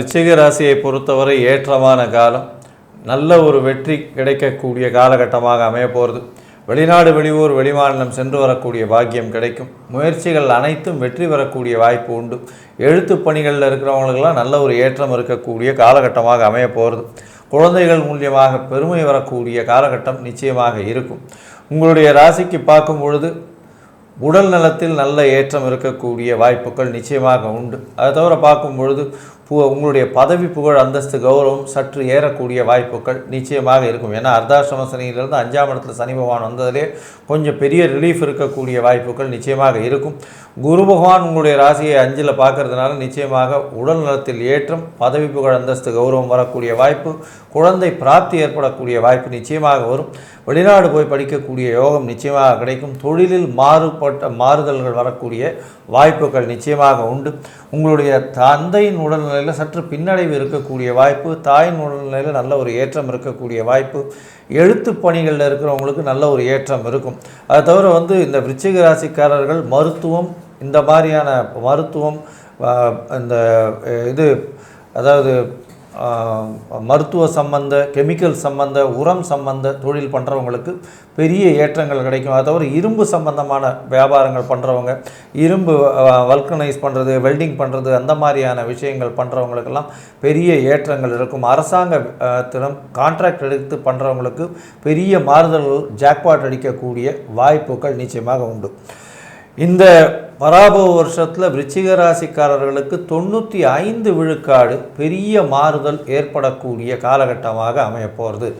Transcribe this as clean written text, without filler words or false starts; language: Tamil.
விருச்சிக ராசியை பொறுத்தவரை ஏற்றமான காலம், நல்ல ஒரு வெற்றி கிடைக்கக்கூடிய காலகட்டமாக அமைய போகிறது. வெளிநாடு வெளியூர் வெளிமாநிலம் சென்று வரக்கூடிய பாக்கியம் கிடைக்கும். முயற்சிகள் அனைத்தும் வெற்றி பெறக்கூடிய வாய்ப்பு உண்டு. எழுத்து பணிகளில் இருக்கிறவங்களுக்கெல்லாம் நல்ல ஒரு ஏற்றம் இருக்கக்கூடிய காலகட்டமாக அமைய போகிறது. குழந்தைகள் மூலியமாக பெருமை வரக்கூடிய காலகட்டம் நிச்சயமாக இருக்கும். உங்களுடைய ராசிக்கு பார்க்கும் பொழுது உடல் நலத்தில் நல்ல ஏற்றம் இருக்கக்கூடிய வாய்ப்புகள் நிச்சயமாக உண்டு. அதை தவிர பார்க்கும் பொழுது உங்களுடைய பதவி புகழ் அந்தஸ்து கௌரவம் சற்று ஏறக்கூடிய வாய்ப்புகள் நிச்சயமாக இருக்கும். ஏன்னா அர்த்தாஷ்டம சனியிலிருந்து 5ஆம் இடத்துல சனி பகவான் வந்ததிலே கொஞ்சம் பெரிய ரிலீஃப் இருக்கக்கூடிய வாய்ப்புகள் நிச்சயமாக இருக்கும். குரு பகவான் உங்களுடைய ராசியை 5ல் பார்க்கறதுனால நிச்சயமாக உடல் நலத்தில் ஏற்றம், பதவி புகழ் அந்தஸ்து கௌரவம் வரக்கூடிய வாய்ப்பு, குழந்தை பிராப்தி ஏற்படக்கூடிய வாய்ப்பு நிச்சயமாக வரும். வெளிநாடு போய் படிக்கக்கூடிய யோகம் நிச்சயமாக கிடைக்கும். தொழிலில் மாறுதல்கள் வரக்கூடிய வாய்ப்புகள் நிச்சயமாக உண்டு. உங்களுடைய தந்தையின் உடல்நிலையில் சற்று பின்னடைவு இருக்கக்கூடிய வாய்ப்பு, தாயின் உடல்நிலையில் நல்ல ஒரு ஏற்றம் இருக்கக்கூடிய வாய்ப்பு, எழுத்து பணிகளில் இருக்கிறவங்களுக்கு நல்ல ஒரு ஏற்றம் இருக்கும். அதை தவிர இந்த விருச்சிக ராசிக்காரர்கள் மருத்துவம், இந்த மாதிரியான மருத்துவம், இந்த அதாவது மருத்துவ சம்பந்த, கெமிக்கல் சம்பந்த, உரம் சம்பந்த தொழில் பண்ணுறவங்களுக்கு பெரிய ஏற்றங்கள் கிடைக்கும். அதை தவிர இரும்பு சம்பந்தமான வியாபாரங்கள் பண்ணுறவங்க, இரும்பு வல்கனைஸ் பண்ணுறது, வெல்டிங் பண்ணுறது, அந்த மாதிரியான விஷயங்கள் பண்ணுறவங்களுக்கெல்லாம் பெரிய ஏற்றங்கள் இருக்கும். அரசாங்கத்திடம் கான்ட்ராக்ட் எடுத்து பண்ணுறவங்களுக்கு பெரிய மாறுதல்கள், ஜாக்பாட் அடிக்கக்கூடிய வாய்ப்புகள் நிச்சயமாக உண்டு. இந்த பராபவ வருஷத்தில் விருச்சிக ராசிக்காரர்களுக்கு 95 விழுக்காடு பெரிய மாறுதல் ஏற்படக்கூடிய காலகட்டமாக அமைய போகிறது.